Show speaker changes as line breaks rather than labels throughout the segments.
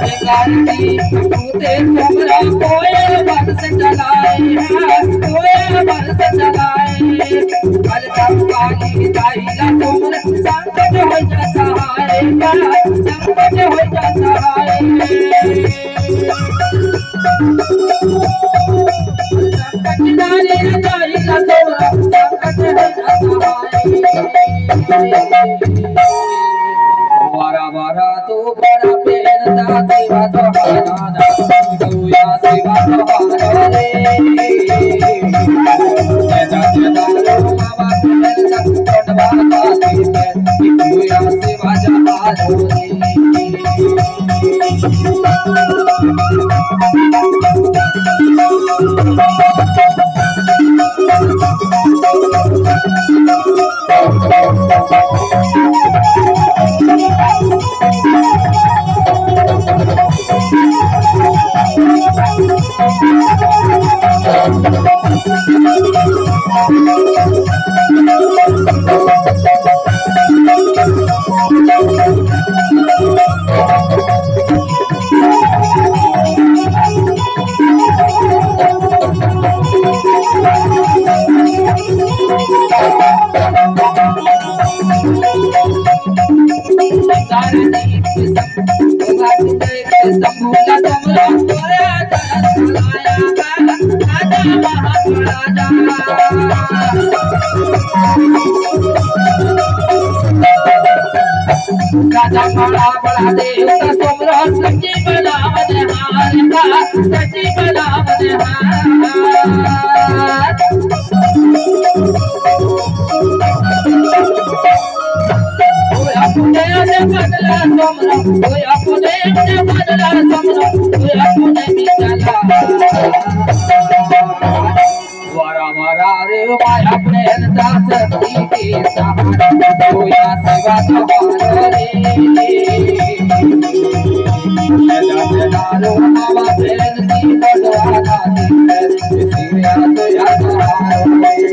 गाड़ी तूते तुमरा कोई बरस चलाए कोई बरस चलाए कल तक पानी दाई ला तुमरा संकट हो जाता है संकट हो जाता है संकट दाई ला तुमरा संकट हो जाता है वारा वारा तो बड़ा पेरता देवा तो हारा दुया सेवा तो हारा रे जदा जदा मावा पेरता कोटवा का दे दुया सेवा जहा रे राजा बड़ा बड़ा देव का सोमरा सच्ची बना बदहार का सच्ची बना बदहार कोई अपने ने बदला सोमरा कोई अपने ने बदला सोमरा कोई अपने भी चला वारा वारा रे माय अपने दास की सहारा कोया सेवा सहारा रे दारो मावा बेनती बड़वाना दी सिरिया तो याद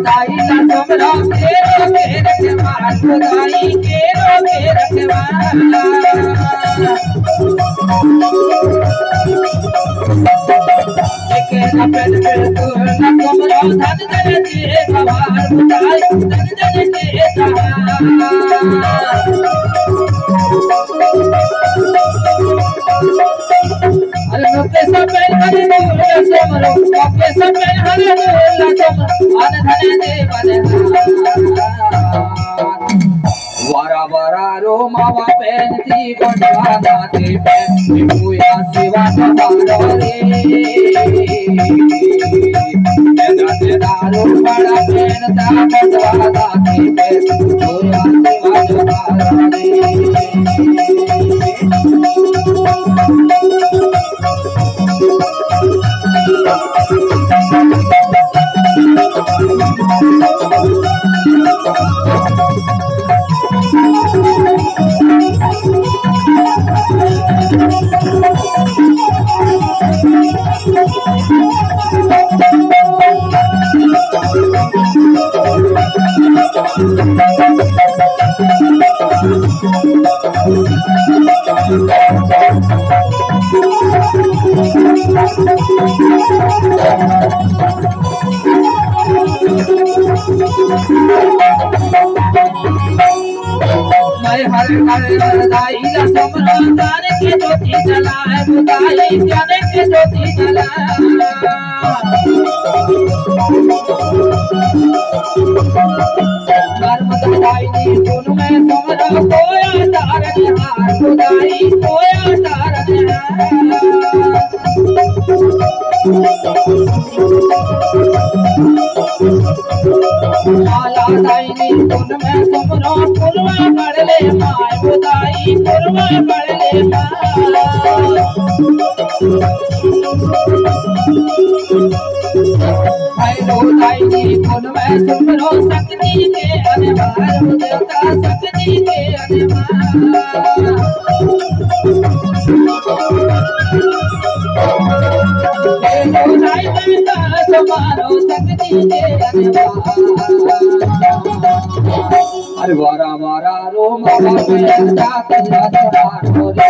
दाई ला तुमरा केरो के रखवाला दाई केरो के रखवाला के अपन पे तू न तुमरा धन धन के भवार दाई धन धन के अरे नोके सब हरे बोला सोमरो नोके सब हरे बोला सोमरो अन धन दे बदहार वारा वारा रो मावा पेनती कोटवा दाते पे पूया सेवा सहारा रे जदा जदा रो बड़ा पेनता कोटवा दाते पे पूया सेवा सहारा रे मैं हर हर दाई ला सोमरा तारे के ज्योति जलाए बुदाई ज्ञान के ज्योति जलाए कर्म दायिनी गुण में समरा कोया तारन हार बुदाई कोया तारन माला दायिनी गुण में समरा पुरवा पड़ ले माय बुदाई पुरवा पड़ ले भैरो दायिनी गुण में समरो शक्ति के अनवार देवता शक्ति के अनवार भैरो दायिनी समारो शक्ति के अनवार अरे वारा वारा रो मामा में जात जात रे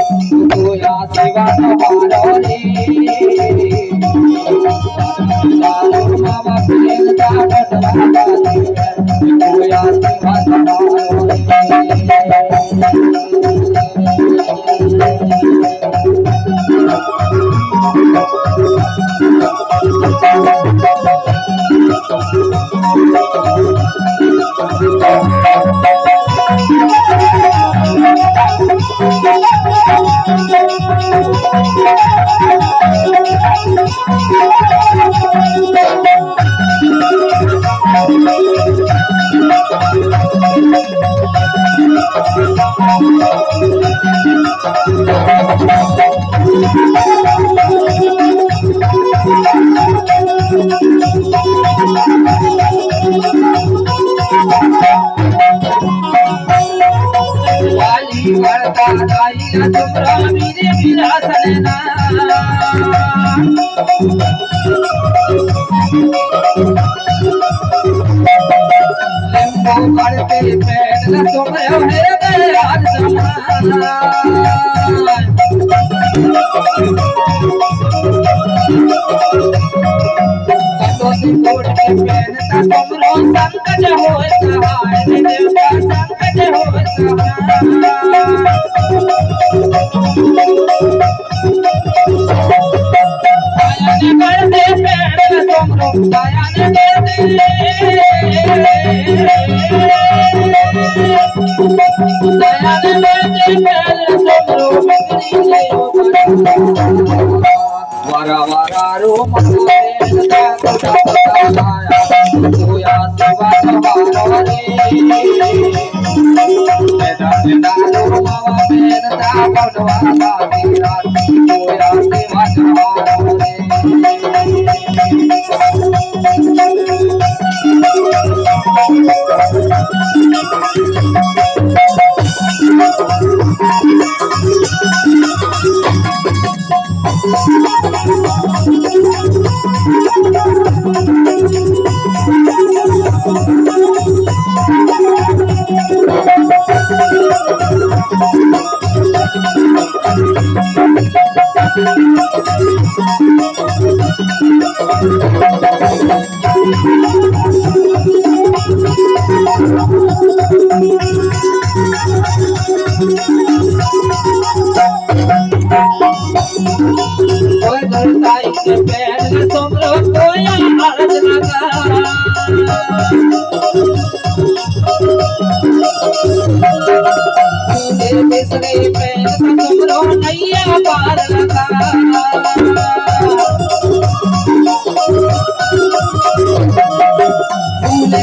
तू या सेवा नवारो रे मामा में जात जात रे तू या सेवा नवारो तुमरा मेरे विलासन लिंबू करते पैर तुमरा मेरे दयाल कोट के पैर तुमरो संकट हो सहाय देवता संकट हो सहाय करते पैर तुमरो दयान करते दयान करते पैर तुमरो बिगड़ी ले वारा वारा रो मत तोया सेवा नवारो रे मेरा रो मावा मेरा भगवान तेरा तोया सेवा नवारो रे नैया पार लगा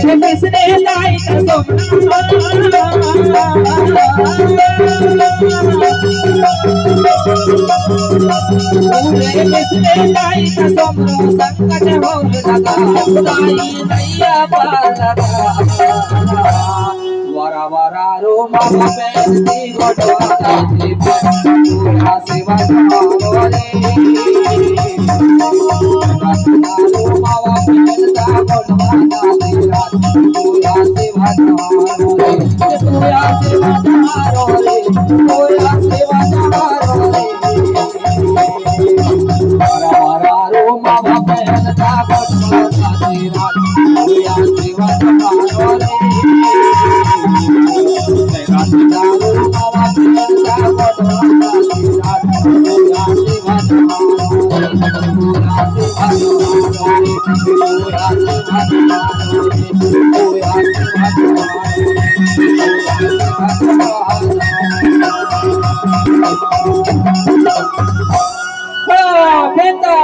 किसने लाई किसने लाई संकट हो लगा नैया पार लगा वारा वारा रो मामा बेनती गोटवाता जी पूरा सेवा नवारो रे रो मामा बेनता गोटवाता तेरा पूरा सेवा नवारो रे पूरा सेवा नवारो रे पूरा सेवा नवारो रे वारा वारा रो मामा बेनता गोटवाता तेरा पूरा सेवा नवारो रे Terima kasih. फेंता